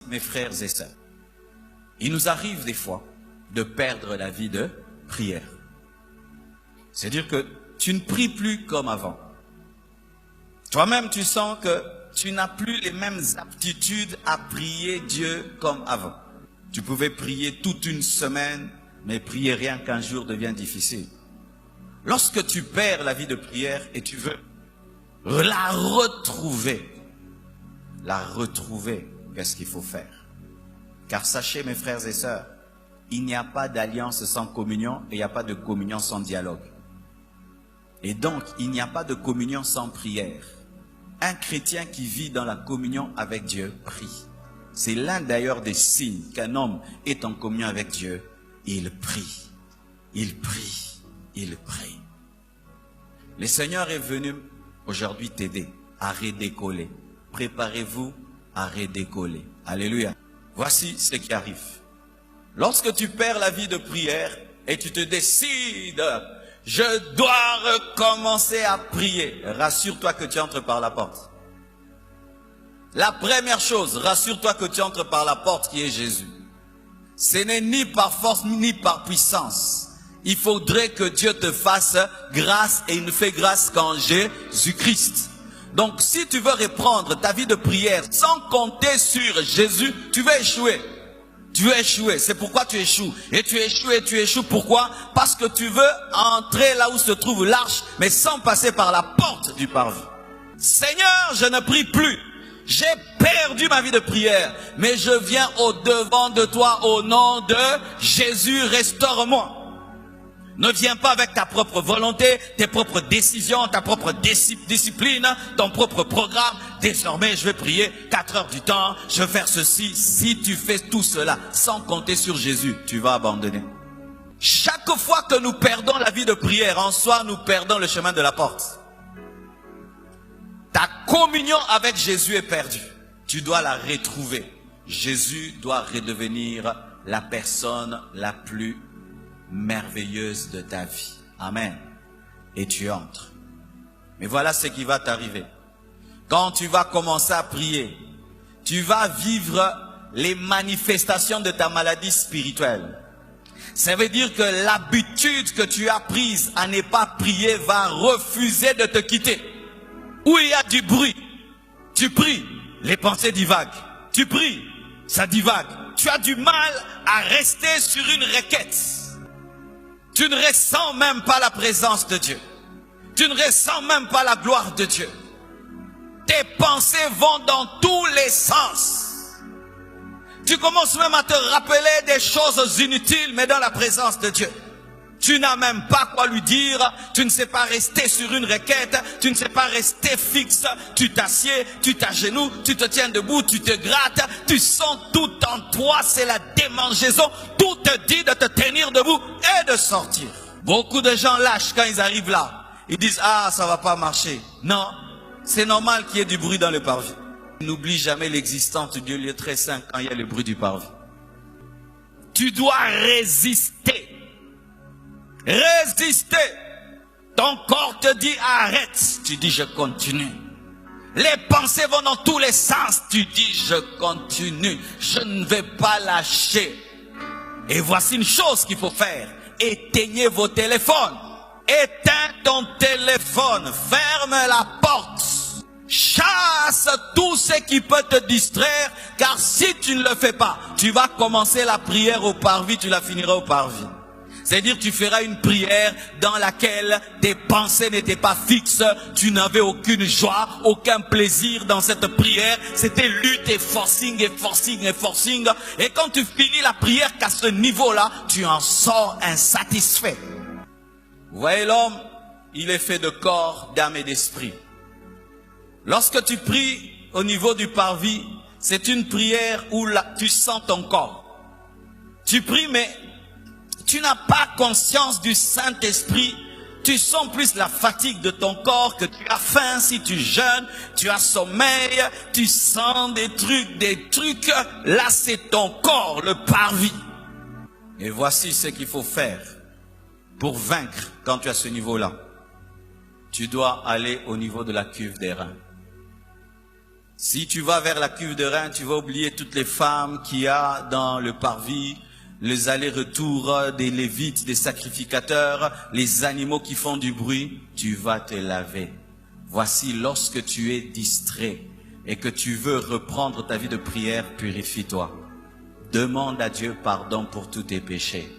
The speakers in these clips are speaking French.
mes frères et sœurs, il nous arrive des fois de perdre la vie de prière. C'est-à-dire que tu ne pries plus comme avant. Toi-même, tu sens que tu n'as plus les mêmes aptitudes à prier Dieu comme avant. Tu pouvais prier toute une semaine, mais prier rien qu'un jour devient difficile. Lorsque tu perds la vie de prière et tu veux la retrouver, qu'est-ce qu'il faut faire? Car sachez, mes frères et sœurs, il n'y a pas d'alliance sans communion et il n'y a pas de communion sans dialogue. Et donc, il n'y a pas de communion sans prière. Un chrétien qui vit dans la communion avec Dieu prie. C'est l'un d'ailleurs des signes qu'un homme est en communion avec Dieu. Il prie, il prie, il prie. Le Seigneur est venu aujourd'hui t'aider à redécoller. Préparez-vous à redécoller. Alléluia. Voici ce qui arrive. Lorsque tu perds la vie de prière et tu te décides, je dois recommencer à prier. Rassure-toi que tu entres par la porte. La première chose, rassure-toi que tu entres par la porte qui est Jésus. Ce n'est ni par force ni par puissance. Il faudrait que Dieu te fasse grâce et il ne fait grâce qu'en Jésus-Christ. Donc si tu veux reprendre ta vie de prière sans compter sur Jésus, tu vas échouer. Tu veux échouer, c'est pourquoi tu échoues. Et tu échoues, pourquoi? Parce que tu veux entrer là où se trouve l'arche, mais sans passer par la porte du parvis. Seigneur, je ne prie plus. J'ai perdu ma vie de prière, mais je viens au devant de toi au nom de Jésus, restaure-moi. Ne viens pas avec ta propre volonté, tes propres décisions, ta propre discipline, ton propre programme. Désormais, je vais prier 4 heures du temps, je vais faire ceci. Si tu fais tout cela sans compter sur Jésus, tu vas abandonner. Chaque fois que nous perdons la vie de prière, en soi, nous perdons le chemin de la porte. Ta communion avec Jésus est perdue. Tu dois la retrouver. Jésus doit redevenir la personne la plus merveilleuse de ta vie. Amen. Et tu entres. Mais voilà ce qui va t'arriver. Quand tu vas commencer à prier, tu vas vivre les manifestations de ta maladie spirituelle. Ça veut dire que l'habitude que tu as prise à ne pas prier va refuser de te quitter. Où il y a du bruit, tu pries, les pensées divaguent. Tu pries, ça divague. Tu as du mal à rester sur une requête. Tu ne ressens même pas la présence de Dieu. Tu ne ressens même pas la gloire de Dieu. Tes pensées vont dans tous les sens. Tu commences même à te rappeler des choses inutiles, mais dans la présence de Dieu. Tu n'as même pas quoi lui dire. Tu ne sais pas rester sur une requête. Tu ne sais pas rester fixe. Tu t'assieds, tu t'agenouilles, tu te tiens debout, tu te grattes. Tu sens tout en toi, c'est la démangeaison. Tout te dit de te tenir debout et de sortir. Beaucoup de gens lâchent quand ils arrivent là. Ils disent, ah, ça va pas marcher. Non, c'est normal qu'il y ait du bruit dans le parvis. N'oublie jamais l'existence du lieu très saint quand il y a le bruit du parvis. Tu dois résister. Résister. Ton corps te dit arrête. Tu dis je continue. Les pensées vont dans tous les sens. Tu dis je continue. Je ne vais pas lâcher. Et voici une chose qu'il faut faire. Éteignez vos téléphones. Éteins ton téléphone. Ferme la porte. Chasse tout ce qui peut te distraire. Car si tu ne le fais pas, tu vas commencer la prière au parvis. Tu la finiras au parvis. C'est-à-dire tu feras une prière dans laquelle tes pensées n'étaient pas fixes, tu n'avais aucune joie, aucun plaisir dans cette prière. C'était lutte et forcing et forcing et forcing. Et quand tu finis la prière qu'à ce niveau-là, tu en sors insatisfait. Vous voyez, l'homme, il est fait de corps, d'âme et d'esprit. Lorsque tu pries au niveau du parvis, c'est une prière où tu sens ton corps. Tu pries mais tu n'as pas conscience du Saint-Esprit. Tu sens plus la fatigue de ton corps, que tu as faim si tu jeûnes, tu as sommeil, tu sens des trucs. Là, c'est ton corps, le parvis. Et voici ce qu'il faut faire pour vaincre quand tu as ce niveau-là. Tu dois aller au niveau de la cuve des reins. Si tu vas vers la cuve de rein, tu vas oublier toutes les femmes qu'il y a dans le parvis, les allers-retours des lévites, des sacrificateurs, les animaux qui font du bruit. Tu vas te laver. Voici, lorsque tu es distrait et que tu veux reprendre ta vie de prière, purifie-toi. Demande à Dieu pardon pour tous tes péchés.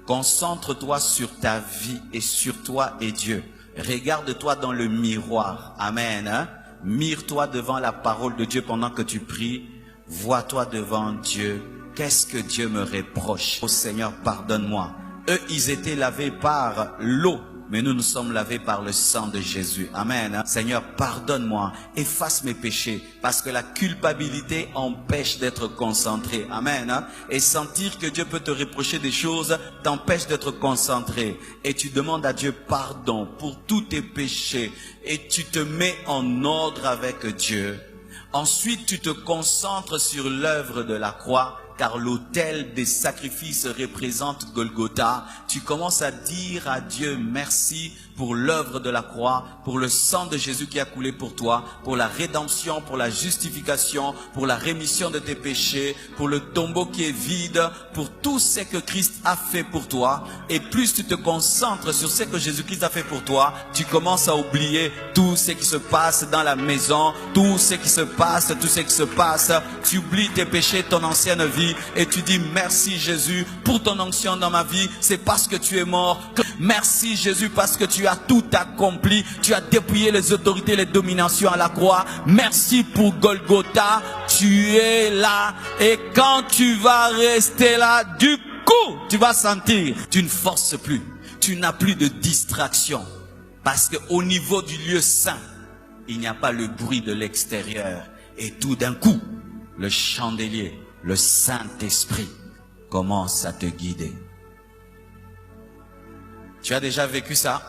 Concentre-toi sur ta vie et sur toi et Dieu. Regarde-toi dans le miroir. Amen. Hein? Mire-toi devant la parole de Dieu pendant que tu pries. Vois-toi devant Dieu. Qu'est-ce que Dieu me reproche? Oh Seigneur, pardonne-moi. Eux, ils étaient lavés par l'eau, mais nous sommes lavés par le sang de Jésus. Amen. Seigneur, pardonne-moi, efface mes péchés, parce que la culpabilité empêche d'être concentré. Amen. Et sentir que Dieu peut te reprocher des choses t'empêche d'être concentré. Et tu demandes à Dieu pardon pour tous tes péchés. Et tu te mets en ordre avec Dieu. Ensuite, tu te concentres sur l'œuvre de la croix, car l'autel des sacrifices représente Golgotha. Tu commences à dire à Dieu merci pour l'œuvre de la croix, pour le sang de Jésus qui a coulé pour toi, pour la rédemption, pour la justification, pour la rémission de tes péchés, pour le tombeau qui est vide, pour tout ce que Christ a fait pour toi. Et plus tu te concentres sur ce que Jésus-Christ a fait pour toi, tu commences à oublier tout ce qui se passe dans la maison, tout ce qui se passe, Tu oublies tes péchés, ton ancienne vie, et tu dis merci Jésus pour ton onction dans ma vie. C'est parce que tu es mort. Merci Jésus parce que tu as tout accompli. Tu as dépouillé les autorités, les dominations à la croix. Merci pour Golgotha. Tu es là. Et quand tu vas rester là, du coup, tu vas sentir, tu ne forces plus. Tu n'as plus de distraction. Parce qu'au niveau du lieu saint, il n'y a pas le bruit de l'extérieur. Et tout d'un coup, le chandelier, le Saint-Esprit commence à te guider. Tu as déjà vécu ça?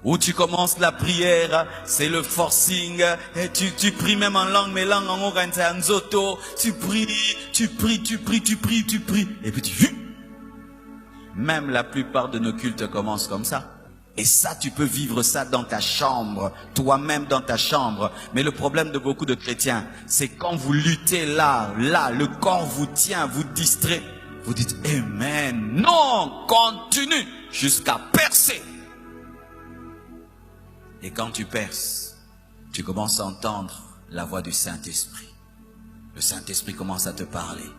Où tu commences la prière, c'est le forcing, et tu pries même en langue, mais langue en oranzoto, tu pries, et puis même la plupart de nos cultes commencent comme ça. Et ça, tu peux vivre ça dans ta chambre, toi-même dans ta chambre. Mais le problème de beaucoup de chrétiens, c'est quand vous luttez là, le corps vous tient, vous distrait. Vous dites, Amen. Non, continue jusqu'à percer. Et quand tu perces, tu commences à entendre la voix du Saint-Esprit. Le Saint-Esprit commence à te parler.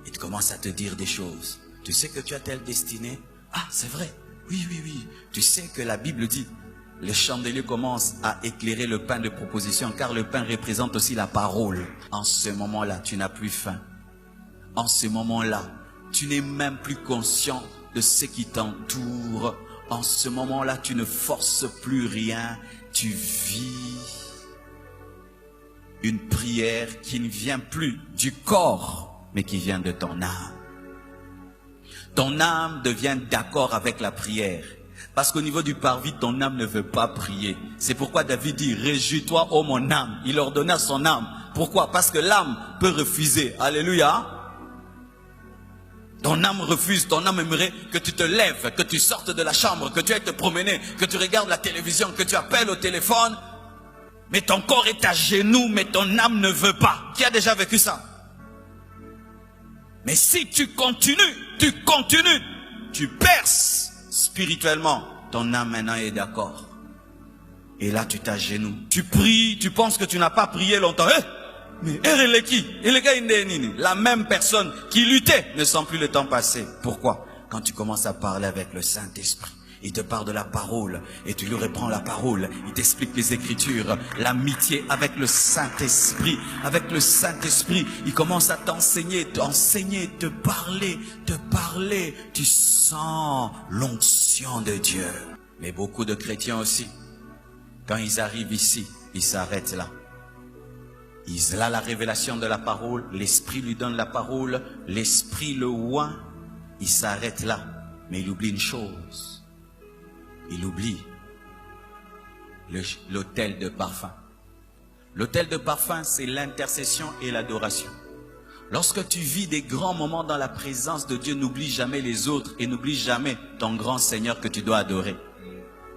Il commence à te dire des choses. Tu sais que tu as telle destinée? Ah, c'est vrai. Oui. Tu sais que la Bible dit, le chandelier commence à éclairer le pain de proposition, car le pain représente aussi la parole. En ce moment-là, tu n'as plus faim. En ce moment-là, tu n'es même plus conscient de ce qui t'entoure. En ce moment-là, tu ne forces plus rien. Tu vis une prière qui ne vient plus du corps, mais qui vient de ton âme. Ton âme devient d'accord avec la prière. Parce qu'au niveau du parvis, ton âme ne veut pas prier. C'est pourquoi David dit, réjouis-toi, ô mon âme. Il ordonna à son âme. Pourquoi? Parce que l'âme peut refuser. Alléluia. Ton âme refuse, ton âme aimerait que tu te lèves, que tu sortes de la chambre, que tu ailles te promener, que tu regardes la télévision, que tu appelles au téléphone. Mais ton corps est à genoux, mais ton âme ne veut pas. Qui a déjà vécu ça? Mais si tu continues, tu perces spirituellement, ton âme maintenant est d'accord. Et là tu t'agenouilles. Tu pries, tu penses que tu n'as pas prié longtemps. Mais la même personne qui luttait ne sent plus le temps passer. Pourquoi? Quand tu commences à parler avec le Saint-Esprit, il te parle de la parole et tu lui reprends la parole. Il t'explique les Écritures, l'amitié avec le Saint-Esprit. Avec le Saint-Esprit, il commence à t'enseigner, te parler. Tu sens l'onction de Dieu. Mais beaucoup de chrétiens aussi, quand ils arrivent ici, ils s'arrêtent là. Il a la révélation de la parole, l'Esprit lui donne la parole, l'Esprit le oint, il s'arrête là. Mais il oublie une chose. Il oublie l'autel de parfum. L'autel de parfum, c'est l'intercession et l'adoration. Lorsque tu vis des grands moments dans la présence de Dieu, n'oublie jamais les autres et n'oublie jamais ton grand Seigneur que tu dois adorer.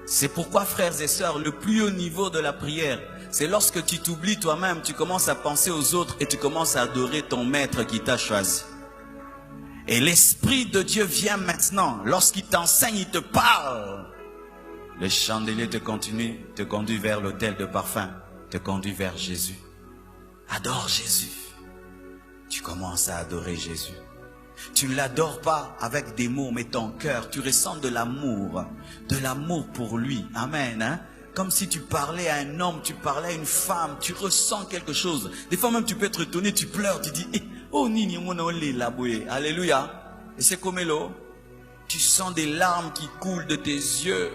C'est pourquoi, frères et sœurs, le plus haut niveau de la prière, C'est lorsque tu t'oublies toi-même, tu commences à penser aux autres et tu commences à adorer ton maître qui t'a choisi. Et l'Esprit de Dieu vient maintenant. Lorsqu'il t'enseigne, il te parle. Le chandelier te conduit vers l'autel de parfum, te conduit vers Jésus. Adore Jésus. Tu commences à adorer Jésus. Tu ne l'adores pas avec des mots, mais ton cœur, tu ressens de l'amour pour lui. Amen. Hein? Comme si tu parlais à un homme, tu parlais à une femme, tu ressens quelque chose. Des fois même tu peux être étonné, tu pleures, tu dis, oh nini mona ole laboué. Alléluia. Et c'est comme l'eau. Tu sens des larmes qui coulent de tes yeux.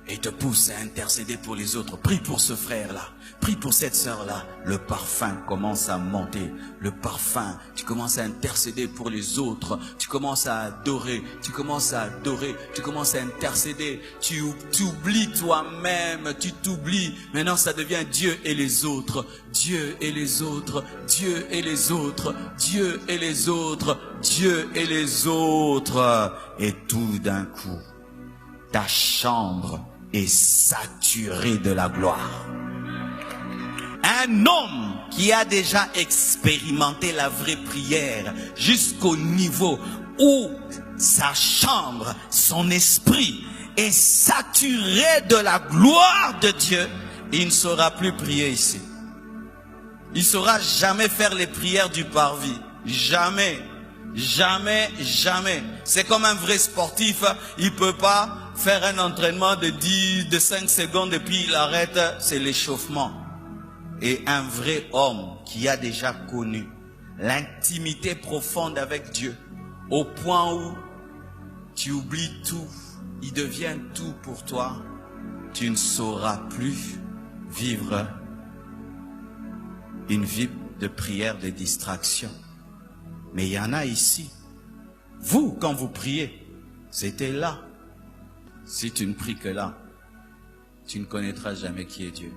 Et il te pousse à intercéder pour les autres. Prie pour ce frère-là. Prie pour cette sœur-là. Le parfum commence à monter. Le parfum, tu commences à intercéder pour les autres. Tu commences à adorer. Tu commences à adorer. Tu commences à intercéder. Tu t'oublies toi-même. Tu t'oublies. Maintenant, ça devient Dieu et les autres. Dieu et les autres. Dieu et les autres. Dieu et les autres. Dieu et les autres. Et tout d'un coup, ta chambre est saturé de la gloire. Un homme qui a déjà expérimenté la vraie prière jusqu'au niveau où sa chambre, son esprit est saturé de la gloire de Dieu, il ne saura plus prier ici. Il ne saura jamais faire les prières du parvis. Jamais. Jamais, jamais. C'est comme un vrai sportif, il ne peut pas faire un entraînement de 5 secondes et puis il arrête, c'est l'échauffement. Et un vrai homme qui a déjà connu l'intimité profonde avec Dieu, au point où tu oublies tout, il devient tout pour toi, tu ne sauras plus vivre une vie de prière, de distraction. Mais il y en a ici. Vous, quand vous priez, c'était là. Si tu ne pries que là, tu ne connaîtras jamais qui est Dieu.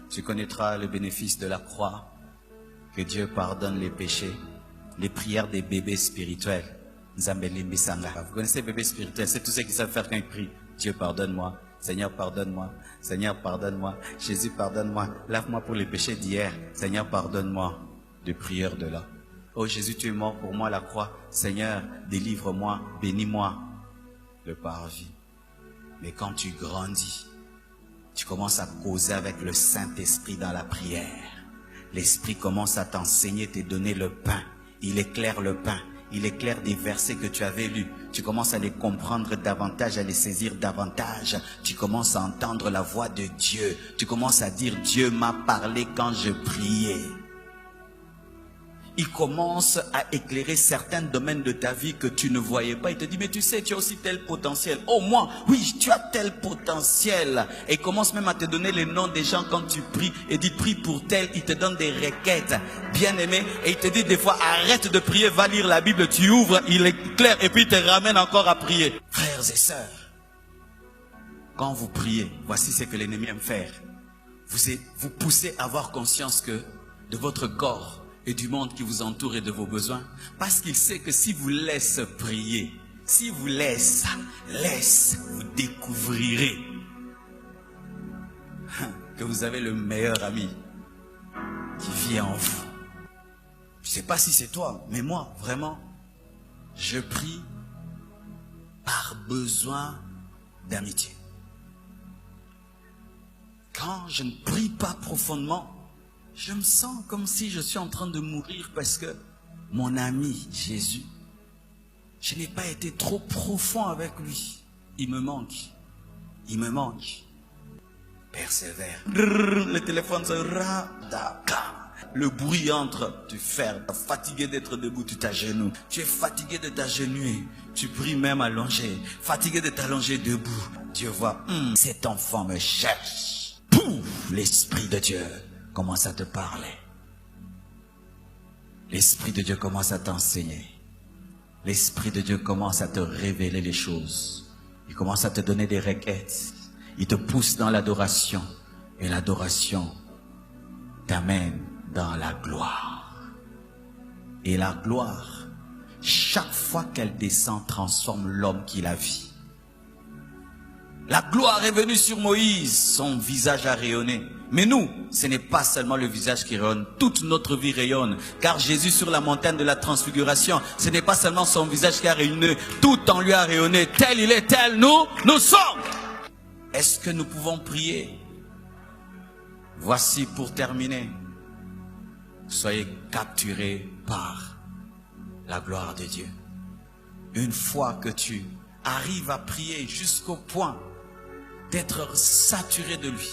Tu connaîtras le bénéfice de la croix, que Dieu pardonne les péchés, les prières des bébés spirituels. Vous connaissez les bébés spirituels, c'est tous ceux qui savent faire quand ils prient. Dieu pardonne-moi, Seigneur pardonne-moi, Seigneur pardonne-moi, Jésus pardonne-moi, lave-moi pour les péchés d'hier, Seigneur pardonne-moi. Des prières de là. Oh Jésus, tu es mort pour moi à la croix. Seigneur, délivre-moi, bénis-moi. Le parvis. Mais quand tu grandis, tu commences à causer avec le Saint-Esprit dans la prière. L'Esprit commence à t'enseigner, te donner le pain. Il éclaire le pain. Il éclaire des versets que tu avais lus. Tu commences à les comprendre davantage, à les saisir davantage. Tu commences à entendre la voix de Dieu. Tu commences à dire, Dieu m'a parlé quand je priais. Il commence à éclairer certains domaines de ta vie que tu ne voyais pas. Il te dit, mais tu sais, tu as aussi tel potentiel. Oh, moi, oui, tu as tel potentiel. Et il commence même à te donner les noms des gens quand tu pries. Et dit, prie pour tel. Il te donne des requêtes. Bien aimé. Et il te dit des fois, arrête de prier, va lire la Bible. Tu ouvres, il éclaire et puis il te ramène encore à prier. Frères et sœurs, quand vous priez, voici ce que l'ennemi aime faire. Vous poussez à avoir conscience que de votre corps et du monde qui vous entoure et de vos besoins. Parce qu'il sait que si vous laisse prier, si vous laisse, vous découvrirez que vous avez le meilleur ami qui vit en vous. Je ne sais pas si c'est toi, mais moi, vraiment, je prie par besoin d'amitié. Quand je ne prie pas profondément, je me sens comme si je suis en train de mourir parce que mon ami Jésus, je n'ai pas été trop profond avec lui. Il me manque. Il me manque. Persévère. Le téléphone se radaka. Le bruit entre, tu fermes. Tu es fatigué d'être debout, tu t'agenouilles. Tu es fatigué de t'agenouiller. Tu pries même allongé. Fatigué de t'allonger debout. Dieu voit, cet enfant me cherche. Pouf, l'Esprit de Dieu commence à te parler. L'Esprit de Dieu commence à t'enseigner. L'Esprit de Dieu commence à te révéler les choses. Il commence à te donner des requêtes. Il te pousse dans l'adoration. Et l'adoration t'amène dans la gloire. Et la gloire, chaque fois qu'elle descend, transforme l'homme qui la vit. La gloire est venue sur Moïse, son visage a rayonné. Mais nous, ce n'est pas seulement le visage qui rayonne, toute notre vie rayonne. Car Jésus sur la montagne de la transfiguration, ce n'est pas seulement son visage qui a rayonné, tout en lui a rayonné. Tel il est, tel nous sommes. Est-ce que nous pouvons prier? Voici pour terminer. Soyez capturés par la gloire de Dieu. Une fois que tu arrives à prier jusqu'au point d'être saturé de lui,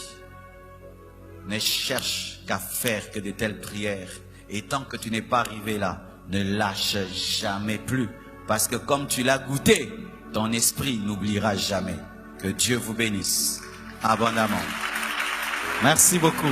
ne cherche qu'à faire que de telles prières. Et tant que tu n'es pas arrivé là, ne lâche jamais plus. Parce que comme tu l'as goûté, ton esprit n'oubliera jamais. Que Dieu vous bénisse abondamment. Merci beaucoup.